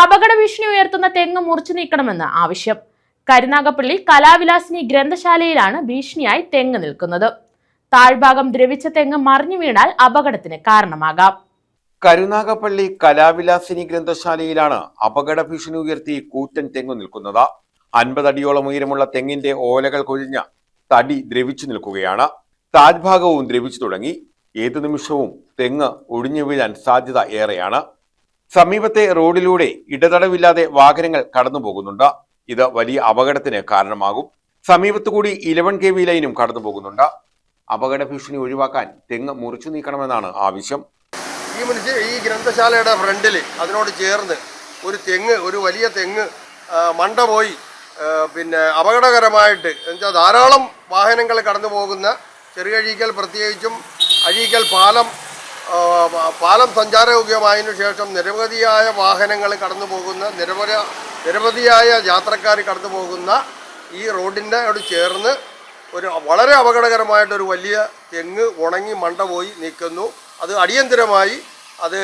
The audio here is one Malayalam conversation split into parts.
അപകട ഭീഷണി ഉയർത്തുന്ന തെങ്ങ് മുറിച്ചു നീക്കണമെന്ന് ആവശ്യം. കരുനാഗപ്പള്ളി കലാവിലാസിനി ഗ്രന്ഥശാലയിലാണ് ഭീഷണിയായി തെങ്ങ് നിൽക്കുന്നത്. താഴ്ഭാഗം ദ്രവിച്ച തെങ്ങ് മറിഞ്ഞു വീണാൽ അപകടത്തിന് കാരണമാകാം. കരുനാഗപ്പള്ളി കലാവിലാസിനി ഗ്രന്ഥശാലയിലാണ് അപകട ഭീഷണി ഉയർത്തി കൂറ്റൻ തെങ്ങ് നിൽക്കുന്നത്. 50 അടിയോളം ഉയരമുള്ള തെങ്ങിന്റെ ഓലകൾ കൊഴിഞ്ഞ തടി ദ്രവിച്ചു നിൽക്കുകയാണ്. താഴ്ഭാഗവും ദ്രവിച്ചു തുടങ്ങി. ഏതു നിമിഷവും തെങ്ങ് ഒടിഞ്ഞു വീഴാൻ സാധ്യത ഏറെയാണ്. സമീപത്തെ റോഡിലൂടെ ഇടതടവില്ലാതെ വാഹനങ്ങൾ കടന്നു പോകുന്നുണ്ട്. ഇത് വലിയ അപകടത്തിന് കാരണമാകും. സമീപത്തുകൂടി 11 kV ലൈനും കടന്നു പോകുന്നുണ്ട്. അപകട ഭീഷണി ഒഴിവാക്കാൻ തെങ്ങ് മുറിച്ചു നീക്കണമെന്നാണ് ആവശ്യം. ഈ ഗ്രന്ഥശാലയുടെ ഫ്രണ്ടിൽ അതിനോട് ചേർന്ന് ഒരു വലിയ തെങ്ങ് മണ്ട പോയി അപകടകരമായിട്ട് എന്നുവെച്ചാൽ ധാരാളം വാഹനങ്ങൾ കടന്നു പോകുന്ന ചെറിയഴീക്കൽ, പ്രത്യേകിച്ചും അഴീക്കൽ പാലം സഞ്ചാരയോഗ്യമായതിനു ശേഷം നിരവധിയായ വാഹനങ്ങൾ കടന്നു പോകുന്ന നിരവധിയായ യാത്രക്കാർ കടന്നു പോകുന്ന ഈ റോഡിനോട് ചേർന്ന് വളരെ അപകടകരമായിട്ടൊരു വലിയ തെങ്ങ് ഉണങ്ങി മണ്ട പോയി നിൽക്കുന്നു. അത് അടിയന്തരമായി അത്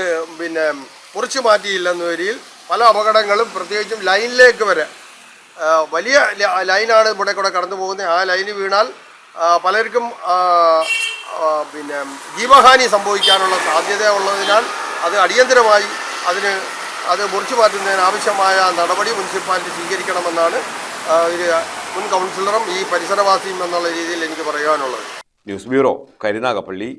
മുറിച്ചു മാറ്റിയില്ലെന്ന വരിയിൽ പല അപകടങ്ങളും, പ്രത്യേകിച്ചും ലൈനിലേക്ക് വരെ വലിയ ലൈനാണ് ഇവിടെ കൂടെ കടന്നു പോകുന്നത്. ആ ലൈന് വീണാൽ പലർക്കും ജീവഹാനി സംഭവിക്കാനുള്ള സാധ്യത ഉള്ളതിനാൽ അത് അടിയന്തരമായി അത് മുറിച്ചു മാറ്റുന്നതിന് ആവശ്യമായ നടപടി മുനിസിപ്പാലിറ്റി സ്വീകരിക്കണമെന്നാണ് ഒരു മുൻ കൗൺസിലറും ഈ പരിസരവാസിയും എന്നുള്ള രീതിയിൽ എനിക്ക് പറയാനുള്ളത്. News bureau, Karunagappally.